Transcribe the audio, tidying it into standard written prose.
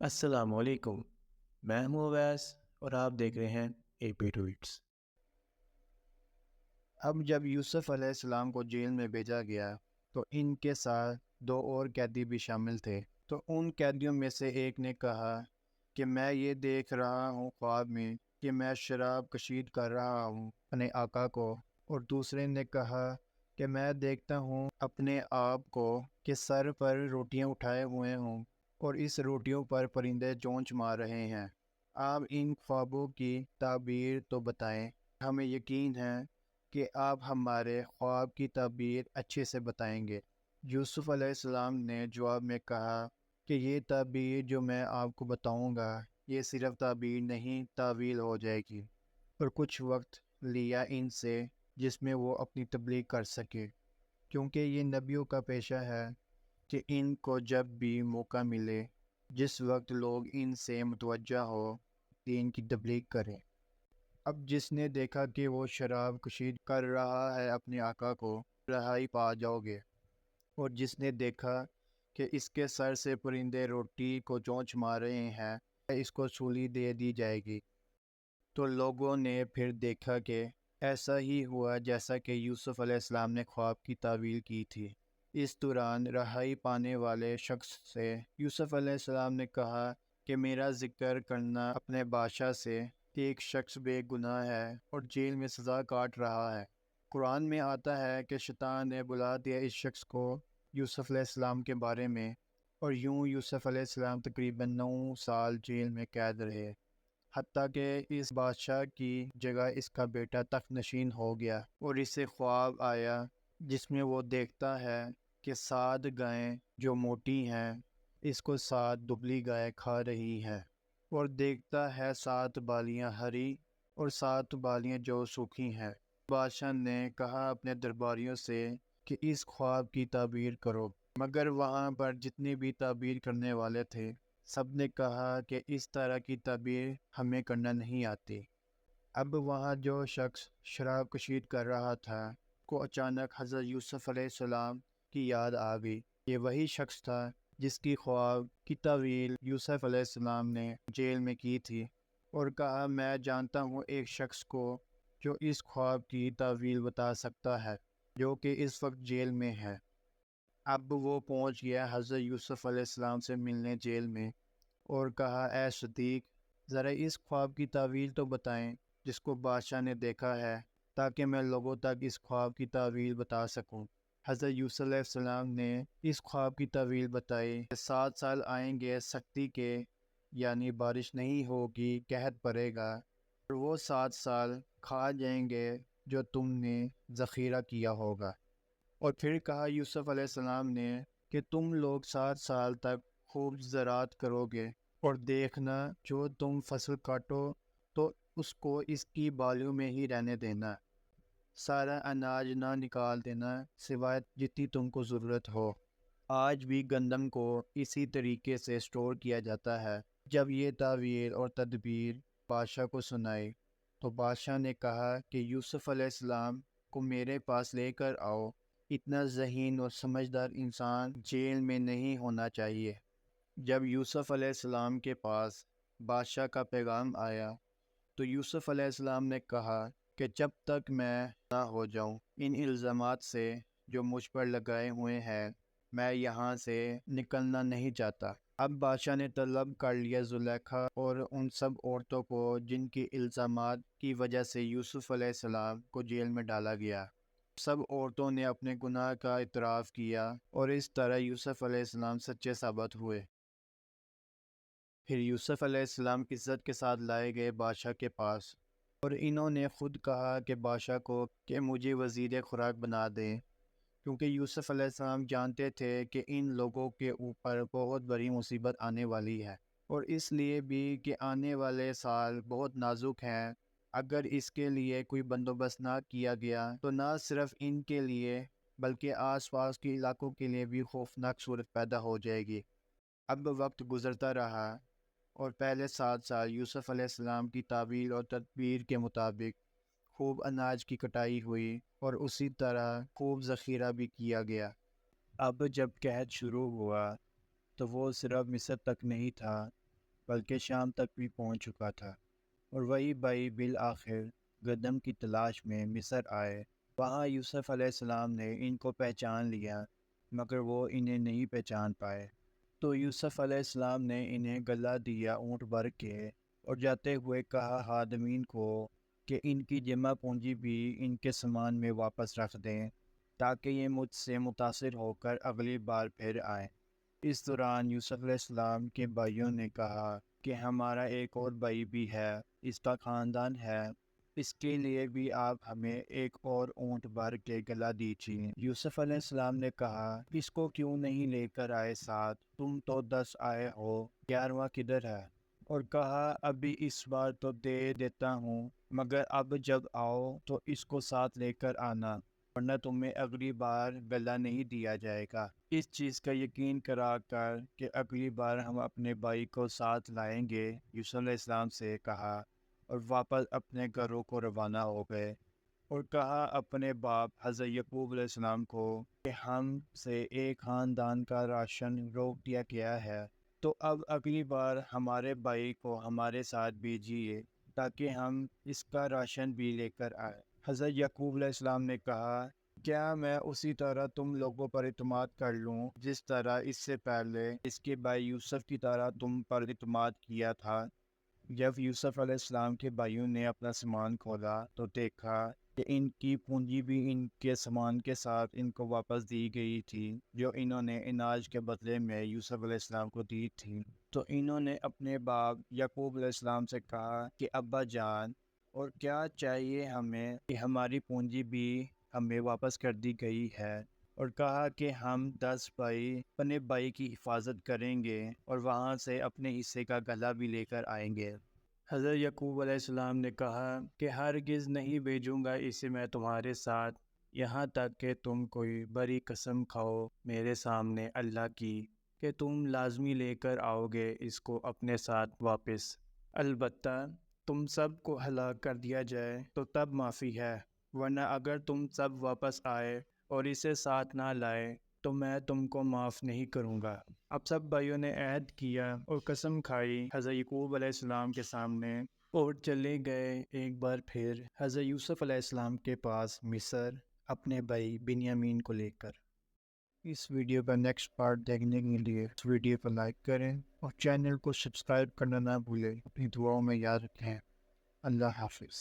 السلام علیکم، میں ہوں اویس اور آپ دیکھ رہے ہیں اے پی ٹویٹس۔ اب جب یوسف علیہ السلام کو جیل میں بھیجا گیا تو ان کے ساتھ دو اور قیدی بھی شامل تھے۔ تو ان قیدیوں میں سے ایک نے کہا کہ میں یہ دیکھ رہا ہوں خواب میں کہ میں شراب کشید کر رہا ہوں اپنے آقا کو، اور دوسرے نے کہا کہ میں دیکھتا ہوں اپنے آپ کو کہ سر پر روٹیاں اٹھائے ہوئے ہوں اور اس روٹیوں پر پرندے چونچ مار رہے ہیں۔ آپ ان خوابوں کی تعبیر تو بتائیں، ہمیں یقین ہے کہ آپ ہمارے خواب کی تعبیر اچھے سے بتائیں گے۔ یوسف علیہ السلام نے جواب میں کہا کہ یہ تعبیر جو میں آپ کو بتاؤں گا یہ صرف تعبیر نہیں، تعویل ہو جائے گی، اور کچھ وقت لیا ان سے جس میں وہ اپنی تبلیغ کر سکے، کیونکہ یہ نبیوں کا پیشہ ہے کہ ان کو جب بھی موقع ملے، جس وقت لوگ ان سے متوجہ ہو، دین کی تبلیغ کریں۔ اب جس نے دیکھا کہ وہ شراب کشید کر رہا ہے اپنے آقا کو، رہائی پا جاؤ گے، اور جس نے دیکھا کہ اس کے سر سے پرندے روٹی کو چونچ مار رہے ہیں، اس کو سولی دے دی جائے گی۔ تو لوگوں نے پھر دیکھا کہ ایسا ہی ہوا جیسا کہ یوسف علیہ السلام نے خواب کی تعویل کی تھی۔ اس دوران رہائی پانے والے شخص سے یوسف علیہ السلام نے کہا کہ میرا ذکر کرنا اپنے بادشاہ سے، ایک شخص بے گناہ ہے اور جیل میں سزا کاٹ رہا ہے۔ قرآن میں آتا ہے کہ شیطان نے بلا دیا اس شخص کو یوسف علیہ السلام کے بارے میں، اور یوں یوسف علیہ السلام تقریباً 9 سال جیل میں قید رہے، حتیٰ کہ اس بادشاہ کی جگہ اس کا بیٹا تخت نشین ہو گیا، اور اسے خواب آیا جس میں وہ دیکھتا ہے کہ 7 گائیں جو موٹی ہیں اس کو 7 دبلی گائیں کھا رہی ہیں، اور دیکھتا ہے 7 بالیاں ہری اور 7 بالیاں جو سوکھی ہیں۔ بادشاہ نے کہا اپنے درباریوں سے کہ اس خواب کی تعبیر کرو، مگر وہاں پر جتنے بھی تعبیر کرنے والے تھے سب نے کہا کہ اس طرح کی تعبیر ہمیں کرنا نہیں آتی۔ اب وہاں جو شخص شراب کشید کر رہا تھا کو اچانک حضرت یوسف علیہ السلام کی یاد آ گئی۔ یہ وہی شخص تھا جس کی خواب کی تعویل یوسف علیہ السلام نے جیل میں کی تھی، اور کہا میں جانتا ہوں ایک شخص کو جو اس خواب کی تعویل بتا سکتا ہے، جو کہ اس وقت جیل میں ہے۔ اب وہ پہنچ گیا حضرت یوسف علیہ السلام سے ملنے جیل میں، اور کہا اے صدیق، ذرا اس خواب کی تعویل تو بتائیں جس کو بادشاہ نے دیکھا ہے، تاکہ میں لوگوں تک اس خواب کی تعویل بتا سکوں۔ حضرت یوسف علیہ السلام نے اس خواب کی تعویل بتائی کہ 7 سال آئیں گے سختی کے، یعنی بارش نہیں ہوگی، قحط پڑے گا، اور وہ 7 سال کھا جائیں گے جو تم نے ذخیرہ کیا ہوگا۔ اور پھر کہا یوسف علیہ السلام نے کہ تم لوگ 7 سال تک خوب زراعت کرو گے، اور دیکھنا جو تم فصل کاٹو تو اس کو اس کی بالیوں میں ہی رہنے دینا، سارا اناج نہ نکال دینا سوائے جتنی تم کو ضرورت ہو۔ آج بھی گندم کو اسی طریقے سے سٹور کیا جاتا ہے۔ جب یہ تعویل اور تدبیر بادشاہ کو سنائی تو بادشاہ نے کہا کہ یوسف علیہ السلام کو میرے پاس لے کر آؤ، اتنا ذہین اور سمجھدار انسان جیل میں نہیں ہونا چاہیے۔ جب یوسف علیہ السلام کے پاس بادشاہ کا پیغام آیا تو یوسف علیہ السلام نے کہا کہ جب تک میں نہ ہو جاؤں ان الزامات سے جو مجھ پر لگائے ہوئے ہیں، میں یہاں سے نکلنا نہیں چاہتا۔ اب بادشاہ نے طلب کر لیا زلیخا اور ان سب عورتوں کو جن کی الزامات کی وجہ سے یوسف علیہ السلام کو جیل میں ڈالا گیا۔ سب عورتوں نے اپنے گناہ کا اعتراف کیا، اور اس طرح یوسف علیہ السلام سچے ثابت ہوئے۔ پھر یوسف علیہ السلام عزت کے ساتھ لائے گئے بادشاہ کے پاس، اور انہوں نے خود کہا کہ بادشاہ کو کہ مجھے وزیر خوراک بنا دیں، کیونکہ یوسف علیہ السلام جانتے تھے کہ ان لوگوں کے اوپر بہت بڑی مصیبت آنے والی ہے، اور اس لیے بھی کہ آنے والے سال بہت نازک ہیں۔ اگر اس کے لیے کوئی بندوبست نہ کیا گیا تو نہ صرف ان کے لیے بلکہ آس پاس کے علاقوں کے لیے بھی خوفناک صورت پیدا ہو جائے گی۔ اب وقت گزرتا رہا، اور پہلے 7 سال یوسف علیہ السلام کی تعبیر اور تدبیر کے مطابق خوب اناج کی کٹائی ہوئی، اور اسی طرح خوب ذخیرہ بھی کیا گیا۔ اب جب قحط شروع ہوا تو وہ صرف مصر تک نہیں تھا بلکہ شام تک بھی پہنچ چکا تھا، اور وہی بھائی بالآخر گندم کی تلاش میں مصر آئے۔ وہاں یوسف علیہ السلام نے ان کو پہچان لیا، مگر وہ انہیں نہیں پہچان پائے۔ تو یوسف علیہ السلام نے انہیں گلہ دیا اونٹ بھر کے، اور جاتے ہوئے کہا خادمین کو کہ ان کی جمع پونجی بھی ان کے سامان میں واپس رکھ دیں، تاکہ یہ مجھ سے متاثر ہو کر اگلی بار پھر آئیں۔ اس دوران یوسف علیہ السلام کے بھائیوں نے کہا کہ ہمارا ایک اور بھائی بھی ہے، اس کا خاندان ہے، اس کے لیے بھی آپ ہمیں ایک اور اونٹ بھر کے گلا دیجیے۔ یوسف علیہ السلام نے کہا، اس کو کیوں نہیں لے کر آئے ساتھ؟ تم تو 10 آئے ہو، 11واں کدھر ہے؟ اور کہا، ابھی اس بار تو دے دیتا ہوں، مگر اب جب آؤ تو اس کو ساتھ لے کر آنا، ورنہ تمہیں اگلی بار گلہ نہیں دیا جائے گا۔ اس چیز کا یقین کرا کر کہ اگلی بار ہم اپنے بھائی کو ساتھ لائیں گے، یوسف علیہ السلام سے کہا، اور واپس اپنے گھروں کو روانہ ہو گئے۔ اور کہا اپنے باپ حضرت یعقوب علیہ السلام کو کہ ہم سے ایک خاندان کا راشن روک دیا گیا ہے، تو اب اگلی بار ہمارے بھائی کو ہمارے ساتھ بھیجیے، تاکہ ہم اس کا راشن بھی لے کر آئیں۔ حضرت یعقوب علیہ السلام نے کہا، کیا میں اسی طرح تم لوگوں پر اعتماد کر لوں جس طرح اس سے پہلے اس کے بھائی یوسف کی طرح تم پر اعتماد کیا تھا؟ جب یوسف علیہ السلام کے بھائیوں نے اپنا سامان کھولا تو دیکھا کہ ان کی پونجی بھی ان کے سامان کے ساتھ ان کو واپس دی گئی تھی، جو انہوں نے اناج کے بدلے میں یوسف علیہ السلام کو دی تھی۔ تو انہوں نے اپنے باپ یعقوب علیہ السلام سے کہا کہ ابا جان، اور کیا چاہیے ہمیں کہ ہماری پونجی بھی ہمیں واپس کر دی گئی ہے، اور کہا کہ ہم 10 بھائی اپنے بھائی کی حفاظت کریں گے اور وہاں سے اپنے حصے کا گلہ بھی لے کر آئیں گے۔ حضرت یعقوب علیہ السلام نے کہا کہ ہرگز نہیں بھیجوں گا اسے میں تمہارے ساتھ، یہاں تک کہ تم کوئی بڑی قسم کھاؤ میرے سامنے اللہ کی کہ تم لازمی لے کر آؤ گے اس کو اپنے ساتھ واپس۔ البتہ تم سب کو ہلاک کر دیا جائے تو تب معافی ہے، ورنہ اگر تم سب واپس آئے اور اسے ساتھ نہ لائے تو میں تم کو معاف نہیں کروں گا۔ اب سب بھائیوں نے عہد کیا اور قسم کھائی حضرت یعقوب علیہ السلام کے سامنے، اور چلے گئے ایک بار پھر حضرت یوسف علیہ السلام کے پاس مصر، اپنے بھائی بنیامین کو لے کر۔ اس ویڈیو کا نیکسٹ پارٹ دیکھنے کے لیے اس ویڈیو کو لائک کریں اور چینل کو سبسکرائب کرنا نہ بھولیں۔ اپنی دعاؤں میں یاد رکھیں۔ اللہ حافظ۔